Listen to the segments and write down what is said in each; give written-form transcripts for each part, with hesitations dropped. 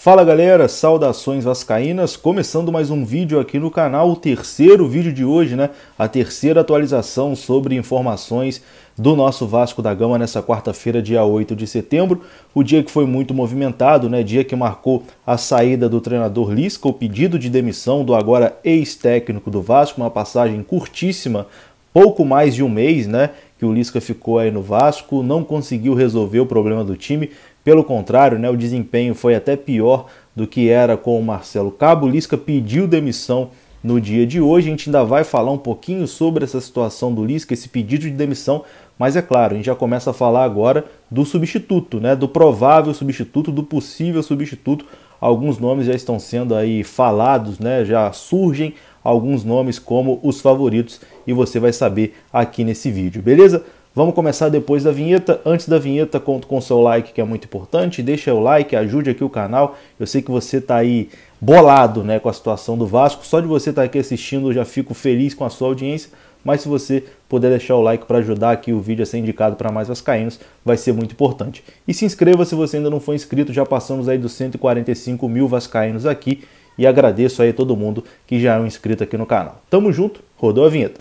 Fala galera, saudações vascaínas, começando mais um vídeo aqui no canal, o terceiro vídeo de hoje, né? A terceira atualização sobre informações do nosso Vasco da Gama nessa quarta-feira, dia 8 de setembro, o dia que foi muito movimentado, né? Dia que marcou a saída do treinador Lisca, o pedido de demissão do agora ex-técnico do Vasco, uma passagem curtíssima, pouco mais de um mês, né? Que o Lisca ficou aí no Vasco, não conseguiu resolver o problema do time. Pelo contrário, né, o desempenho foi até pior do que era com o Marcelo Cabo. O Lisca pediu demissão no dia de hoje. A gente ainda vai falar um pouquinho sobre essa situação do Lisca, esse pedido de demissão, mas é claro, a gente já começa a falar agora do substituto, né, do provável substituto, do possível substituto. Alguns nomes já estão sendo aí falados, né, já surgem alguns nomes como os favoritos e você vai saber aqui nesse vídeo, beleza? Vamos começar depois da vinheta. Antes da vinheta, conto com o seu like, que é muito importante. Deixa o like, ajude aqui o canal. Eu sei que você está aí bolado, né, com a situação do Vasco. Só de você estar aqui assistindo, eu já fico feliz com a sua audiência. Mas se você puder deixar o like para ajudar aqui o vídeo a ser indicado para mais vascaínos, vai ser muito importante. E se inscreva se você ainda não for inscrito. Já passamos aí dos 145 mil vascaínos aqui. E agradeço aí a todo mundo que já é um inscrito aqui no canal. Tamo junto, rodou a vinheta.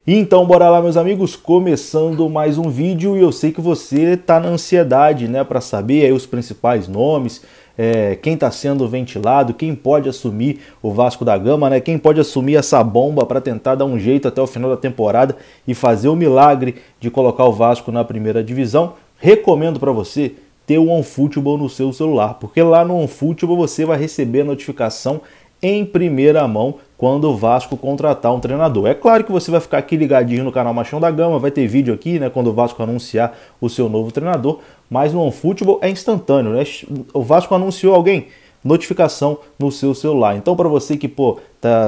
Então bora lá, meus amigos, começando mais um vídeo, e eu sei que você tá na ansiedade, né, para saber aí os principais nomes, quem está sendo ventilado, quem pode assumir o Vasco da Gama, né, quem pode assumir essa bomba para tentar dar um jeito até o final da temporada e fazer o milagre de colocar o Vasco na primeira divisão. Recomendo para você ter o OneFootball no seu celular, porque lá no OneFootball você vai receber a notificação em primeira mão quando o Vasco contratar um treinador. É claro que você vai ficar aqui ligadinho no canal Machão da Gama, vai ter vídeo aqui, né, quando o Vasco anunciar o seu novo treinador, mas no OneFootball é instantâneo, né? O Vasco anunciou alguém, notificação no seu celular. Então para você que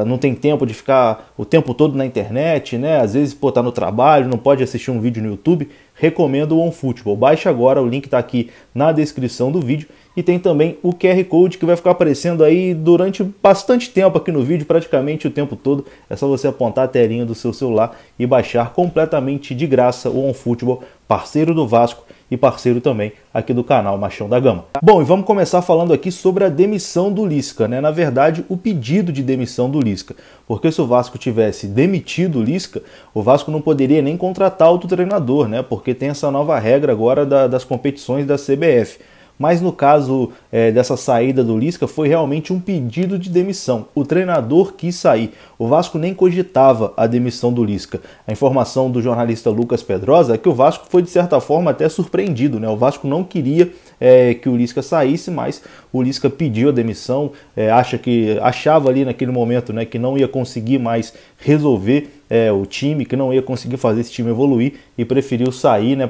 não tem tempo de ficar o tempo todo na internet, né, às vezes tá no trabalho, não pode assistir um vídeo no YouTube, recomendo o OneFootball. Baixe agora, o link está aqui na descrição do vídeo. E tem também o QR Code que vai ficar aparecendo aí durante bastante tempo aqui no vídeo, praticamente o tempo todo. É só você apontar a telinha do seu celular e baixar completamente de graça o OneFootball, parceiro do Vasco e parceiro também aqui do canal Machão da Gama. Bom, e vamos começar falando aqui sobre a demissão do Lisca, né? Na verdade, o pedido de demissão do Lisca. Porque se o Vasco tivesse demitido o Lisca, o Vasco não poderia nem contratar outro treinador, né? Porque tem essa nova regra agora das competições da CBF. Mas no caso dessa saída do Lisca, foi realmente um pedido de demissão. O treinador quis sair. O Vasco nem cogitava a demissão do Lisca. A informação do jornalista Lucas Pedrosa é que o Vasco foi, de certa forma, até surpreendido, né? O Vasco não queria que o Lisca saísse, mas o Lisca pediu a demissão, achava ali naquele momento, né, que não ia conseguir mais resolver o time, que não ia conseguir fazer esse time evoluir e preferiu sair, né,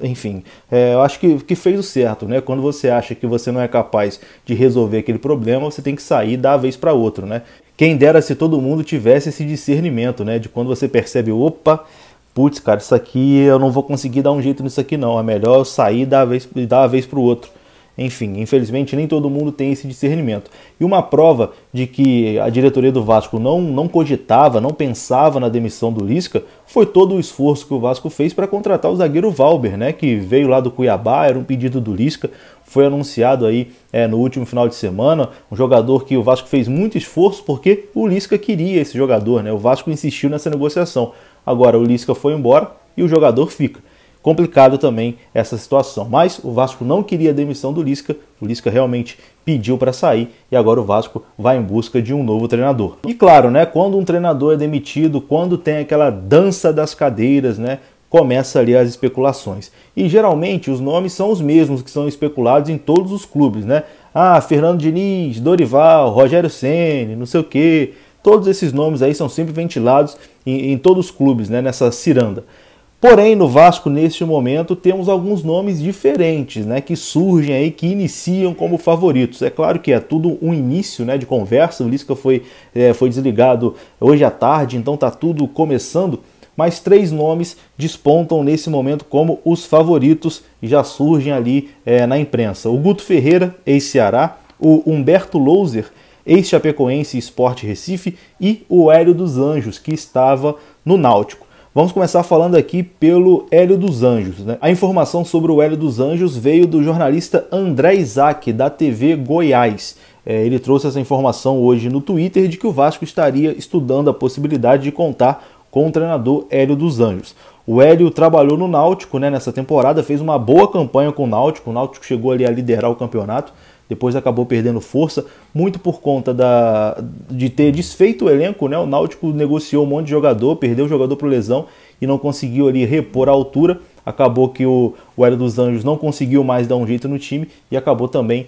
enfim, eu acho que fez o certo, né? Quando você acha que você não é capaz de resolver aquele problema, você tem que sair e dar a vez para outro, né? Quem dera se todo mundo tivesse esse discernimento, né, de quando você percebe, opa, putz, cara, isso aqui eu não vou conseguir dar um jeito nisso aqui não, é melhor eu sair e dar a vez para o outro. Enfim, infelizmente nem todo mundo tem esse discernimento. E uma prova de que a diretoria do Vasco não cogitava, não pensava na demissão do Lisca, foi todo o esforço que o Vasco fez para contratar o zagueiro Valber, né, que veio lá do Cuiabá, era um pedido do Lisca, foi anunciado aí no último final de semana, um jogador que o Vasco fez muito esforço porque o Lisca queria esse jogador, né, o Vasco insistiu nessa negociação. Agora o Lisca foi embora e o jogador fica. Complicado também essa situação, mas o Vasco não queria a demissão do Lisca, o Lisca realmente pediu para sair e agora o Vasco vai em busca de um novo treinador. E claro, né, quando um treinador é demitido, quando tem aquela dança das cadeiras, né, começa ali as especulações. E geralmente os nomes são os mesmos que são especulados em todos os clubes, né? Ah, Fernando Diniz, Dorival, Rogério Ceni, não sei o quê. Todos esses nomes aí são sempre ventilados em todos os clubes, né, nessa ciranda. Porém, no Vasco, neste momento, temos alguns nomes diferentes, né, que surgem aí, que iniciam como favoritos. É claro que é tudo um início, né, de conversa, o Lisca foi desligado hoje à tarde, então está tudo começando, mas três nomes despontam nesse momento como os favoritos e já surgem ali na imprensa. O Guto Ferreira, ex-Ceará, o Humberto Louser, ex-Chapecoense e Sport Recife, e o Hélio dos Anjos, que estava no Náutico. Vamos começar falando aqui pelo Hélio dos Anjos, né? A informação sobre o Hélio dos Anjos veio do jornalista André Isaac, da TV Goiás. Ele trouxe essa informação hoje no Twitter de que o Vasco estaria estudando a possibilidade de contar com o treinador Hélio dos Anjos. O Hélio trabalhou no Náutico, né, nessa temporada, fez uma boa campanha com o Náutico chegou ali a liderar o campeonato, depois acabou perdendo força, muito por conta de ter desfeito o elenco, né? O Náutico negociou um monte de jogador, perdeu o jogador por lesão e não conseguiu ali repor a altura. Acabou que o Hélio dos Anjos não conseguiu mais dar um jeito no time e acabou também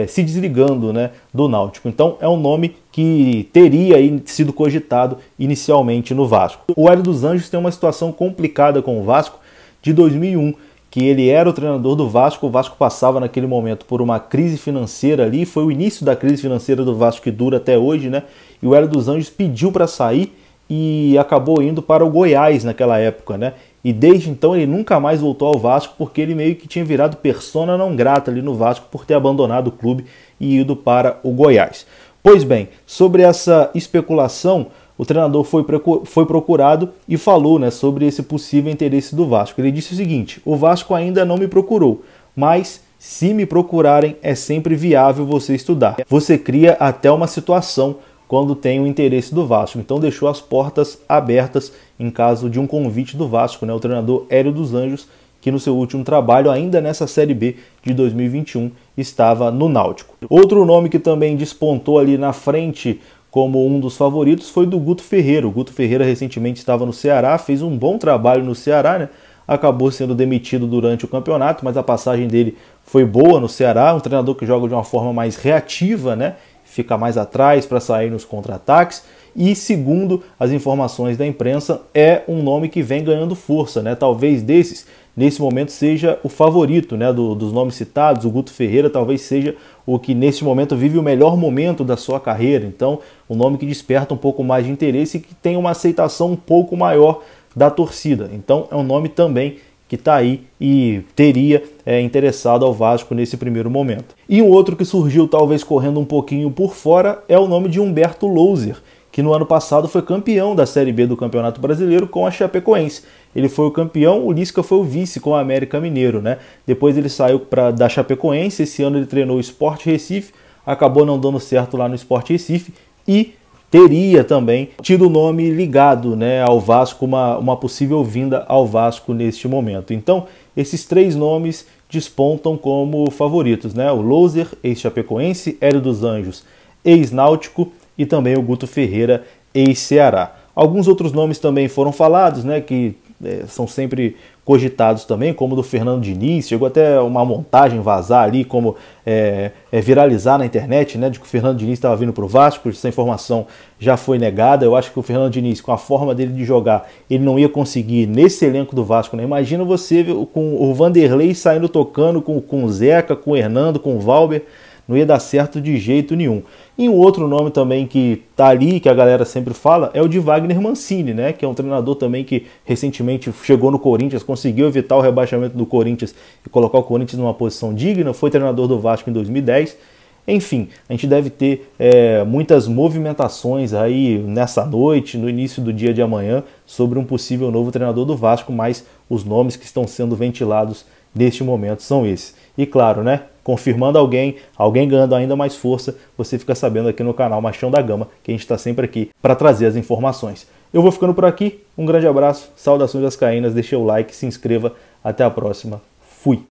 se desligando, né, do Náutico. Então é um nome que teria aí sido cogitado inicialmente no Vasco. O Hélio dos Anjos tem uma situação complicada com o Vasco de 2001, que ele era o treinador do Vasco. O Vasco passava naquele momento por uma crise financeira ali, foi o início da crise financeira do Vasco que dura até hoje, né? E o Hélio dos Anjos pediu para sair e acabou indo para o Goiás naquela época, né? E desde então ele nunca mais voltou ao Vasco, porque ele meio que tinha virado persona não grata ali no Vasco por ter abandonado o clube e ido para o Goiás. Pois bem, sobre essa especulação, o treinador foi procurado e falou, né, sobre esse possível interesse do Vasco. Ele disse o seguinte: o Vasco ainda não me procurou, mas se me procurarem é sempre viável você estudar. Você cria até uma situação quando tem o interesse do Vasco. Então deixou as portas abertas em caso de um convite do Vasco, né, o treinador Hélio dos Anjos, que no seu último trabalho, ainda nessa Série B de 2021, estava no Náutico. Outro nome que também despontou ali na frente como um dos favoritos foi do Guto Ferreira. O Guto Ferreira recentemente estava no Ceará, fez um bom trabalho no Ceará, né? Acabou sendo demitido durante o campeonato, mas a passagem dele foi boa no Ceará. Um treinador que joga de uma forma mais reativa, né? Fica mais atrás para sair nos contra-ataques. E segundo as informações da imprensa, é um nome que vem ganhando força, né? Talvez desses, nesse momento, seja o favorito, né, dos nomes citados. O Guto Ferreira talvez seja o que nesse momento vive o melhor momento da sua carreira. Então, um nome que desperta um pouco mais de interesse e que tem uma aceitação um pouco maior da torcida. Então, é um nome também que está aí e teria interessado ao Vasco nesse primeiro momento. E um outro que surgiu talvez correndo um pouquinho por fora é o nome de Humberto Louser, que no ano passado foi campeão da Série B do Campeonato Brasileiro com a Chapecoense. Ele foi o campeão, o Lisca foi o vice com o América Mineiro, né? Depois ele saiu da Chapecoense, esse ano ele treinou o Sport Recife, acabou não dando certo lá no Sport Recife e teria também tido o nome ligado, né, ao Vasco, uma possível vinda ao Vasco neste momento. Então, esses três nomes despontam como favoritos, né? O Louser, ex-Chapecoense, Hélio dos Anjos, ex-Náutico, e também o Guto Ferreira, ex-Ceará. Alguns outros nomes também foram falados, né, que são sempre cogitados também, como o do Fernando Diniz. Chegou até uma montagem vazar ali, como viralizar na internet, né, de que o Fernando Diniz estava vindo para o Vasco. Essa informação já foi negada. Eu acho que o Fernando Diniz, com a forma dele de jogar, ele não ia conseguir nesse elenco do Vasco, né? Imagina você com o Vanderlei saindo tocando com o Zeca, com o Hernando, com o Valber. Não ia dar certo de jeito nenhum. E um outro nome também que tá ali, que a galera sempre fala, é o de Wagner Mancini, né? Que é um treinador também que recentemente chegou no Corinthians, conseguiu evitar o rebaixamento do Corinthians e colocar o Corinthians numa posição digna, foi treinador do Vasco em 2010. Enfim, a gente deve ter muitas movimentações aí nessa noite, no início do dia de amanhã, sobre um possível novo treinador do Vasco, mas os nomes que estão sendo ventilados neste momento são esses. E claro, né? Confirmando alguém ganhando ainda mais força, você fica sabendo aqui no canal Machão da Gama, que a gente está sempre aqui para trazer as informações. Eu vou ficando por aqui, um grande abraço, saudações vascaínas, deixe o like, se inscreva, até a próxima, fui!